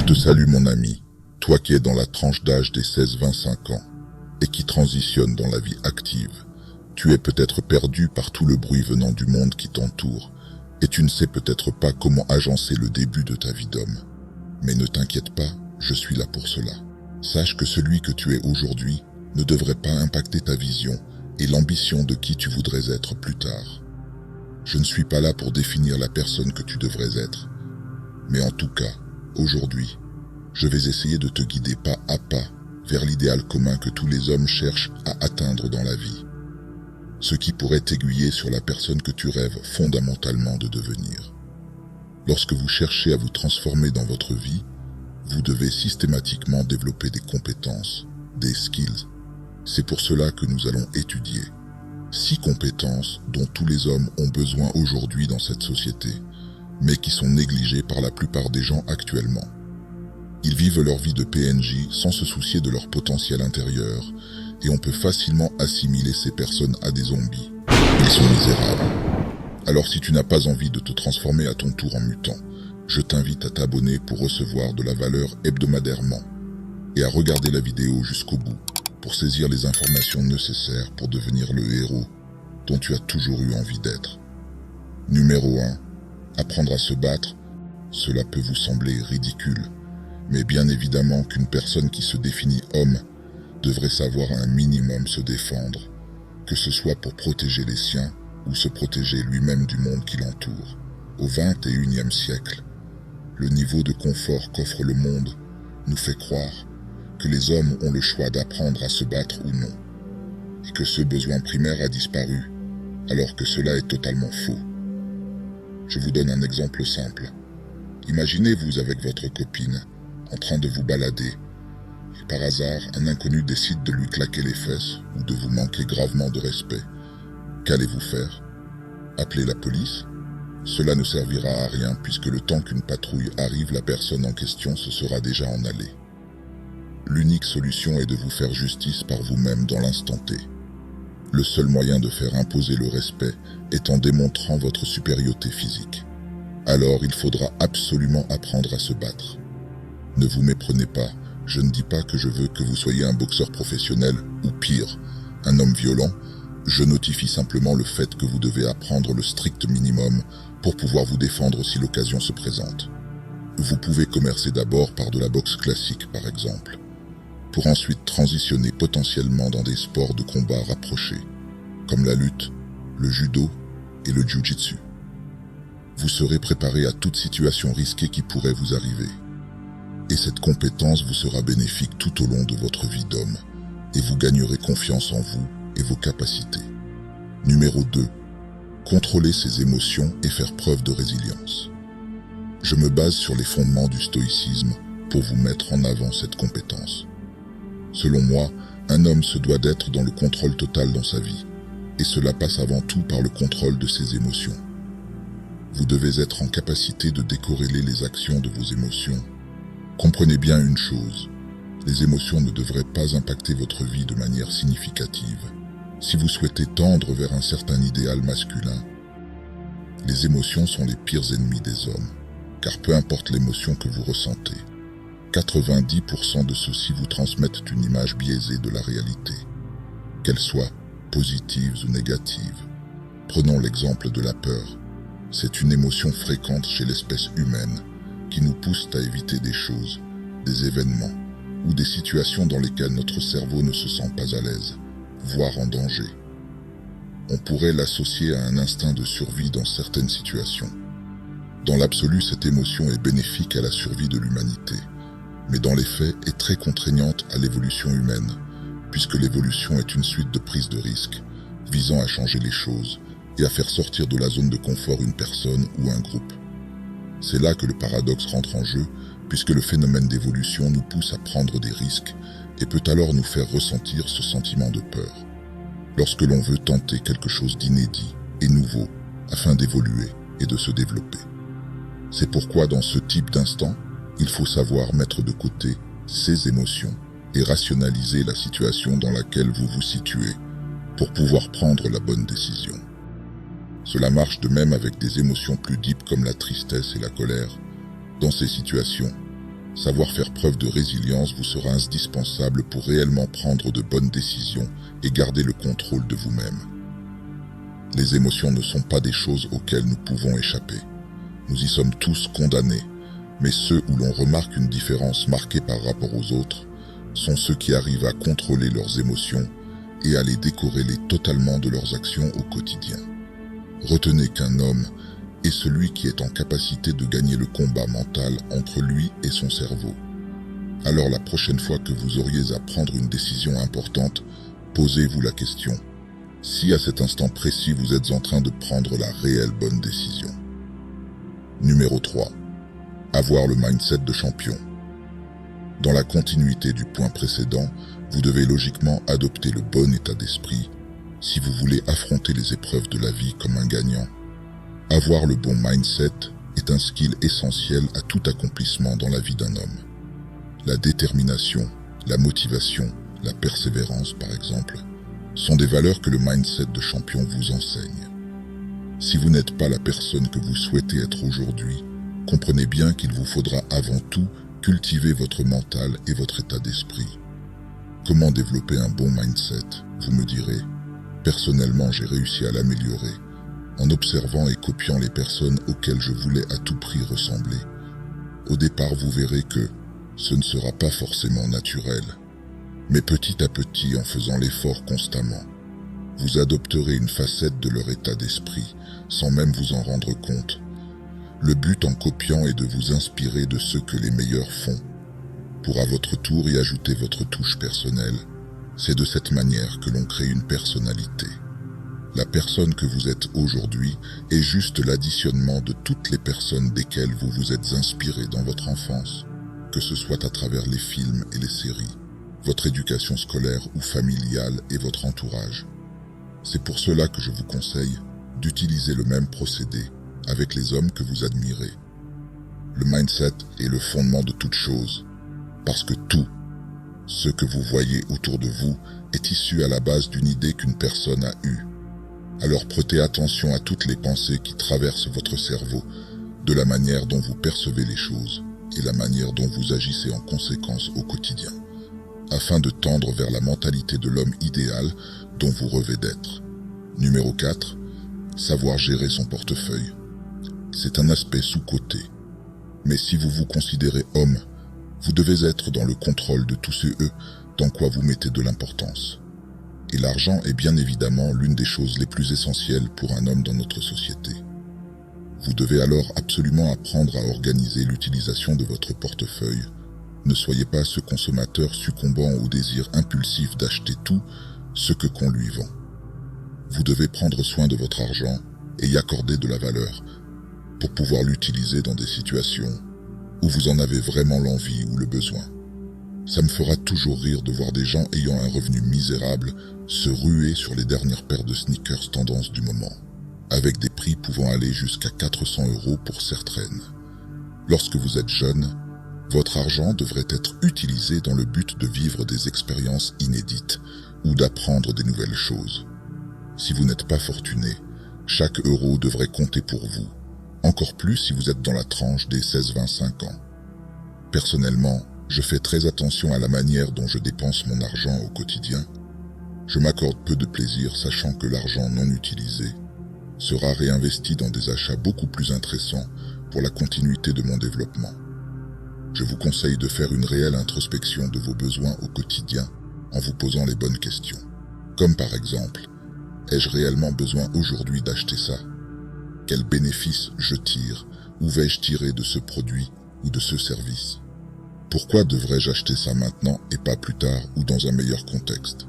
te salue mon ami, toi qui es dans la tranche d'âge des 16-25 ans et qui transitionne dans la vie active. Tu es peut-être perdu par tout le bruit venant du monde qui t'entoure et tu ne sais peut-être pas comment agencer le début de ta vie d'homme. Mais ne t'inquiète pas, je suis là pour cela. Sache que celui que tu es aujourd'hui ne devrait pas impacter ta vision et l'ambition de qui tu voudrais être plus tard. Je ne suis pas là pour définir la personne que tu devrais être, mais en tout cas, aujourd'hui, je vais essayer de te guider pas à pas vers l'idéal commun que tous les hommes cherchent à atteindre dans la vie. Ce qui pourrait t'aiguiller sur la personne que tu rêves fondamentalement de devenir. Lorsque vous cherchez à vous transformer dans votre vie, vous devez systématiquement développer des compétences, des skills. C'est pour cela que nous allons étudier 6 compétences dont tous les hommes ont besoin aujourd'hui dans cette société, mais qui sont négligées par la plupart des gens actuellement. Ils vivent leur vie de PNJ sans se soucier de leur potentiel intérieur, et on peut facilement assimiler ces personnes à des zombies. Ils sont misérables. Alors si tu n'as pas envie de te transformer à ton tour en mutant, je t'invite à t'abonner pour recevoir de la valeur hebdomadairement, et à regarder la vidéo jusqu'au bout, pour saisir les informations nécessaires pour devenir le héros dont tu as toujours eu envie d'être. Numéro 1. Apprendre à se battre, cela peut vous sembler ridicule, mais bien évidemment qu'une personne qui se définit homme devrait savoir un minimum se défendre, que ce soit pour protéger les siens ou se protéger lui-même du monde qui l'entoure. Au XXIe siècle, le niveau de confort qu'offre le monde nous fait croire que les hommes ont le choix d'apprendre à se battre ou non, et que ce besoin primaire a disparu, alors que cela est totalement faux. Je vous donne un exemple simple. Imaginez-vous avec votre copine, en train de vous balader, et par hasard, un inconnu décide de lui claquer les fesses ou de vous manquer gravement de respect. Qu'allez-vous faire? Appeler la police? Cela ne servira à rien puisque le temps qu'une patrouille arrive, la personne en question se sera déjà en allée. L'unique solution est de vous faire justice par vous-même dans l'instant T. Le seul moyen de faire imposer le respect est en démontrant votre supériorité physique. Alors il faudra absolument apprendre à se battre. Ne vous méprenez pas, je ne dis pas que je veux que vous soyez un boxeur professionnel ou pire, un homme violent. Je notifie simplement le fait que vous devez apprendre le strict minimum pour pouvoir vous défendre si l'occasion se présente. Vous pouvez commencer d'abord par de la boxe classique par exemple, pour ensuite transitionner potentiellement dans des sports de combat rapprochés, comme la lutte, le judo et le jiu-jitsu. Vous serez préparé à toute situation risquée qui pourrait vous arriver. Et cette compétence vous sera bénéfique tout au long de votre vie d'homme, et vous gagnerez confiance en vous et vos capacités. Numéro 2. Contrôler ses émotions et faire preuve de résilience. Je me base sur les fondements du stoïcisme pour vous mettre en avant cette compétence. Selon moi, un homme se doit d'être dans le contrôle total dans sa vie, et cela passe avant tout par le contrôle de ses émotions. Vous devez être en capacité de décorréler les actions de vos émotions. Comprenez bien une chose, les émotions ne devraient pas impacter votre vie de manière significative. Si vous souhaitez tendre vers un certain idéal masculin, les émotions sont les pires ennemis des hommes, car peu importe l'émotion que vous ressentez, 90% de ceux-ci vous transmettent une image biaisée de la réalité, qu'elle soit positive ou négative. Prenons l'exemple de la peur. C'est une émotion fréquente chez l'espèce humaine qui nous pousse à éviter des choses, des événements ou des situations dans lesquelles notre cerveau ne se sent pas à l'aise, voire en danger. On pourrait l'associer à un instinct de survie dans certaines situations. Dans l'absolu, cette émotion est bénéfique à la survie de l'humanité, mais dans les faits est très contraignante à l'évolution humaine, puisque l'évolution est une suite de prises de risques, visant à changer les choses et à faire sortir de la zone de confort une personne ou un groupe. C'est là que le paradoxe rentre en jeu, puisque le phénomène d'évolution nous pousse à prendre des risques et peut alors nous faire ressentir ce sentiment de peur, lorsque l'on veut tenter quelque chose d'inédit et nouveau afin d'évoluer et de se développer. C'est pourquoi dans ce type d'instant, il faut savoir mettre de côté ses émotions et rationaliser la situation dans laquelle vous vous situez pour pouvoir prendre la bonne décision. Cela marche de même avec des émotions plus deep comme la tristesse et la colère. Dans ces situations, Savoir faire preuve de résilience vous sera indispensable pour réellement prendre de bonnes décisions et garder le contrôle de vous-même. Les émotions ne sont pas des choses auxquelles nous pouvons échapper. Nous y sommes tous condamnés, mais ceux où l'on remarque une différence marquée par rapport aux autres sont ceux qui arrivent à contrôler leurs émotions et à les décorréler totalement de leurs actions au quotidien. Retenez qu'un homme est celui qui est en capacité de gagner le combat mental entre lui et son cerveau. Alors la prochaine fois que vous auriez à prendre une décision importante, posez-vous la question, si à cet instant précis vous êtes en train de prendre la réelle bonne décision. Numéro 3. Avoir le mindset de champion. Dans la continuité du point précédent, vous devez logiquement adopter le bon état d'esprit si vous voulez affronter les épreuves de la vie comme un gagnant. Avoir le bon mindset est un skill essentiel à tout accomplissement dans la vie d'un homme. La détermination, la motivation, la persévérance par exemple, sont des valeurs que le mindset de champion vous enseigne. Si vous n'êtes pas la personne que vous souhaitez être aujourd'hui, comprenez bien qu'il vous faudra avant tout cultiver votre mental et votre état d'esprit. Comment développer un bon mindset, vous me direz. Personnellement, j'ai réussi à l'améliorer en observant et copiant les personnes auxquelles je voulais à tout prix ressembler. Au départ, vous verrez que ce ne sera pas forcément naturel. Mais petit à petit, en faisant l'effort constamment, vous adopterez une facette de leur état d'esprit, sans même vous en rendre compte. Le but en copiant est de vous inspirer de ce que les meilleurs font, pour à votre tour y ajouter votre touche personnelle. C'est de cette manière que l'on crée une personnalité. La personne que vous êtes aujourd'hui est juste l'additionnement de toutes les personnes desquelles vous vous êtes inspiré dans votre enfance, que ce soit à travers les films et les séries, votre éducation scolaire ou familiale et votre entourage. C'est pour cela que je vous conseille d'utiliser le même procédé avec les hommes que vous admirez. Le mindset est le fondement de toute chose, parce que tout ce que vous voyez autour de vous est issu à la base d'une idée qu'une personne a eue. Alors prêtez attention à toutes les pensées qui traversent votre cerveau, de la manière dont vous percevez les choses et la manière dont vous agissez en conséquence au quotidien, afin de tendre vers la mentalité de l'homme idéal dont vous rêvez d'être. Numéro 4. Savoir gérer son portefeuille. C'est un aspect sous-coté. Mais si vous vous considérez homme, vous devez être dans le contrôle de tout ce dans quoi vous mettez de l'importance. Et l'argent est bien évidemment l'une des choses les plus essentielles pour un homme dans notre société. Vous devez alors absolument apprendre à organiser l'utilisation de votre portefeuille. Ne soyez pas ce consommateur succombant au désir impulsif d'acheter tout ce que qu'on lui vend. Vous devez prendre soin de votre argent et y accorder de la valeur pour pouvoir l'utiliser dans des situations où vous en avez vraiment l'envie ou le besoin. Ça me fera toujours rire de voir des gens ayant un revenu misérable se ruer sur les dernières paires de sneakers tendance du moment, avec des prix pouvant aller jusqu'à 400 € pour certaines. Lorsque vous êtes jeune, votre argent devrait être utilisé dans le but de vivre des expériences inédites ou d'apprendre des nouvelles choses. Si vous n'êtes pas fortuné, chaque euro devrait compter pour vous, encore plus si vous êtes dans la tranche des 16-25 ans. Personnellement, je fais très attention à la manière dont je dépense mon argent au quotidien. Je m'accorde peu de plaisir sachant que l'argent non utilisé sera réinvesti dans des achats beaucoup plus intéressants pour la continuité de mon développement. Je vous conseille de faire une réelle introspection de vos besoins au quotidien en vous posant les bonnes questions. Comme par exemple, ai-je réellement besoin aujourd'hui d'acheter ça? Quels bénéfices je tire ou vais-je tirer de ce produit ou de ce service? Pourquoi devrais-je acheter ça maintenant et pas plus tard ou dans un meilleur contexte?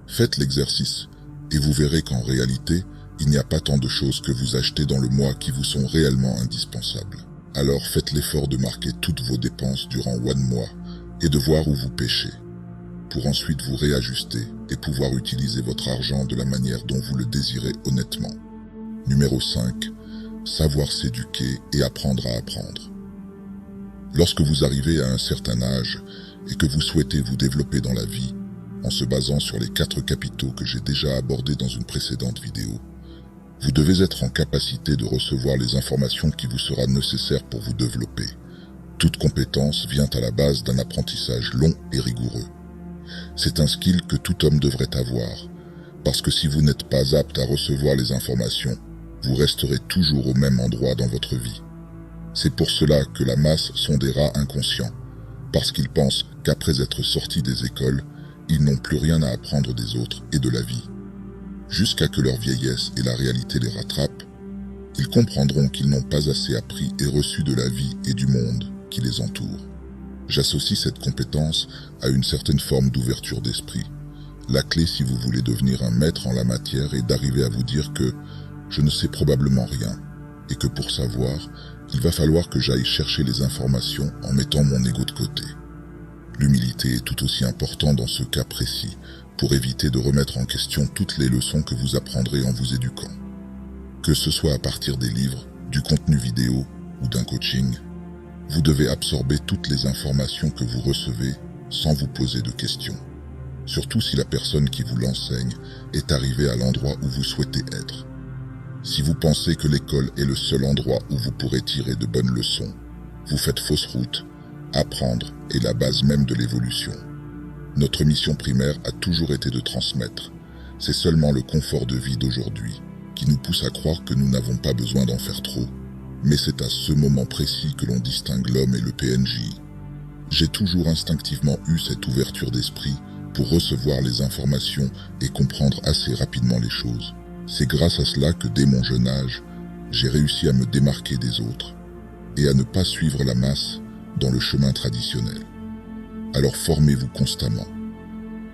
Faites l'exercice et vous verrez qu'en réalité, il n'y a pas tant de choses que vous achetez dans le mois qui vous sont réellement indispensables. Alors faites l'effort de marquer toutes vos dépenses durant 1 mois et de voir où vous pêchez, pour ensuite vous réajuster et pouvoir utiliser votre argent de la manière dont vous le désirez honnêtement. Numéro 5. Savoir s'éduquer et apprendre à apprendre. Lorsque vous arrivez à un certain âge et que vous souhaitez vous développer dans la vie, en se basant sur les 4 capitaux que j'ai déjà abordés dans une précédente vidéo, vous devez être en capacité de recevoir les informations qui vous sera nécessaire pour vous développer, Toute compétence vient à la base d'un apprentissage long et rigoureux. C'est un skill que tout homme devrait avoir, parce que si vous n'êtes pas apte à recevoir les informations, vous resterez toujours au même endroit dans votre vie. C'est pour cela que la masse sont des rats inconscients, parce qu'ils pensent qu'après être sortis des écoles, ils n'ont plus rien à apprendre des autres et de la vie. Jusqu'à que leur vieillesse et la réalité les rattrapent, ils comprendront qu'ils n'ont pas assez appris et reçu de la vie et du monde qui les entoure. J'associe cette compétence à une certaine forme d'ouverture d'esprit. La clé, si vous voulez devenir un maître en la matière, est d'arriver à vous dire que je ne sais probablement rien, et que pour savoir, il va falloir que j'aille chercher les informations en mettant mon ego de côté. L'humilité est tout aussi importante dans ce cas précis, pour éviter de remettre en question toutes les leçons que vous apprendrez en vous éduquant. Que ce soit à partir des livres, du contenu vidéo ou d'un coaching, vous devez absorber toutes les informations que vous recevez sans vous poser de questions. Surtout si la personne qui vous l'enseigne est arrivée à l'endroit où vous souhaitez être. Si vous pensez que l'école est le seul endroit où vous pourrez tirer de bonnes leçons, vous faites fausse route. Apprendre est la base même de l'évolution. Notre mission primaire a toujours été de transmettre. C'est seulement le confort de vie d'aujourd'hui qui nous pousse à croire que nous n'avons pas besoin d'en faire trop. Mais c'est à ce moment précis que l'on distingue l'homme et le PNJ. J'ai toujours instinctivement eu cette ouverture d'esprit pour recevoir les informations et comprendre assez rapidement les choses. C'est grâce à cela que dès mon jeune âge, j'ai réussi à me démarquer des autres et à ne pas suivre la masse dans le chemin traditionnel. Alors formez-vous constamment.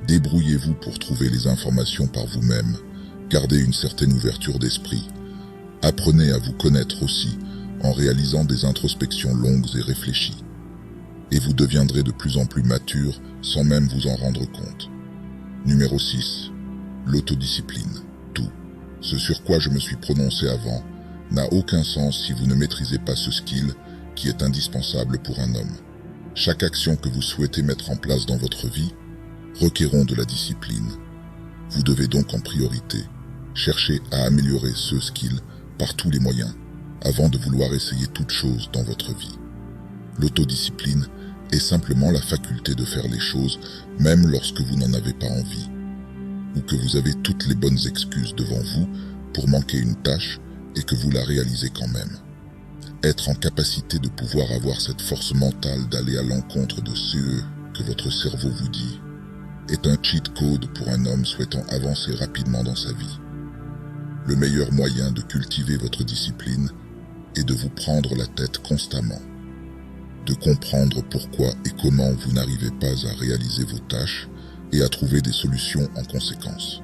Débrouillez-vous pour trouver les informations par vous-même. Gardez une certaine ouverture d'esprit. Apprenez à vous connaître aussi en réalisant des introspections longues et réfléchies. Et vous deviendrez de plus en plus mature sans même vous en rendre compte. Numéro 6. L'autodiscipline. Tout. Ce sur quoi je me suis prononcé avant n'a aucun sens si vous ne maîtrisez pas ce skill qui est indispensable pour un homme. Chaque action que vous souhaitez mettre en place dans votre vie requiert de la discipline. Vous devez donc en priorité chercher à améliorer ce skill par tous les moyens avant de vouloir essayer toute chose dans votre vie. L'autodiscipline est simplement la faculté de faire les choses même lorsque vous n'en avez pas envie, ou que vous avez toutes les bonnes excuses devant vous pour manquer une tâche et que vous la réalisez quand même. Être en capacité de pouvoir avoir cette force mentale d'aller à l'encontre de ce que votre cerveau vous dit est un cheat code pour un homme souhaitant avancer rapidement dans sa vie. Le meilleur moyen de cultiver votre discipline est de vous prendre la tête constamment, de comprendre pourquoi et comment vous n'arrivez pas à réaliser vos tâches et à trouver des solutions en conséquence.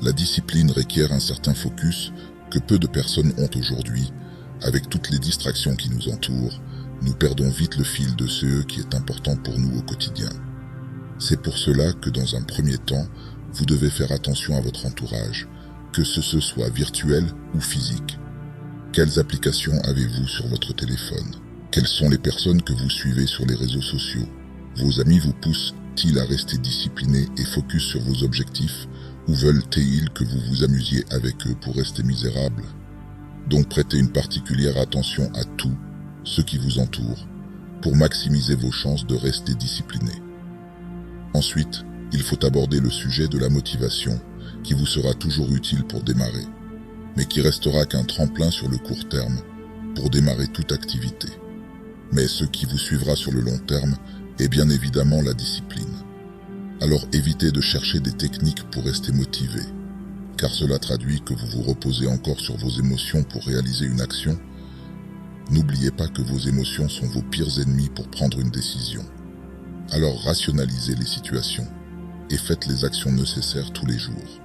La discipline requiert un certain focus que peu de personnes ont aujourd'hui. Avec toutes les distractions qui nous entourent, nous perdons vite le fil de ce qui est important pour nous au quotidien. C'est pour cela que dans un premier temps, vous devez faire attention à votre entourage, que ce soit virtuel ou physique. Quelles applications avez-vous sur votre téléphone? Quelles sont les personnes que vous suivez sur les réseaux sociaux? Vos amis vous poussent-ils à rester disciplinés et focus sur vos objectifs, ou veulent-ils que vous vous amusiez avec eux pour rester misérable? Donc prêtez une particulière attention à tout ce qui vous entoure pour maximiser vos chances de rester discipliné. Ensuite, il faut aborder le sujet de la motivation qui vous sera toujours utile pour démarrer, mais qui restera qu'un tremplin sur le court terme pour démarrer toute activité. Mais ce qui vous suivra sur le long terme est bien évidemment la discipline. Alors évitez de chercher des techniques pour rester motivé, car cela traduit que vous vous reposez encore sur vos émotions pour réaliser une action. N'oubliez pas que vos émotions sont vos pires ennemis pour prendre une décision. Alors rationalisez les situations et faites les actions nécessaires tous les jours.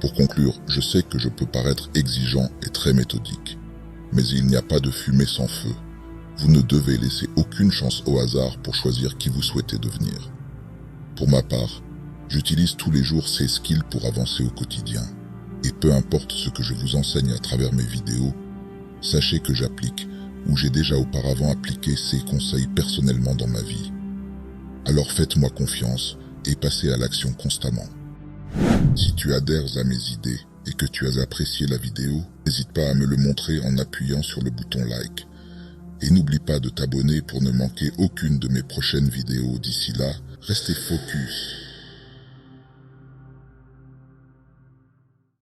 Pour conclure, je sais que je peux paraître exigeant et très méthodique, mais il n'y a pas de fumée sans feu. Vous ne devez laisser aucune chance au hasard pour choisir qui vous souhaitez devenir. Pour ma part, j'utilise tous les jours ces skills pour avancer au quotidien. Et peu importe ce que je vous enseigne à travers mes vidéos, sachez que j'applique ou j'ai déjà auparavant appliqué ces conseils personnellement dans ma vie. Alors faites-moi confiance et passez à l'action constamment. Si tu adhères à mes idées et que tu as apprécié la vidéo, n'hésite pas à me le montrer en appuyant sur le bouton like Et n'oublie pas de t'abonner pour ne manquer aucune de mes prochaines vidéos. D'ici là, restez focus.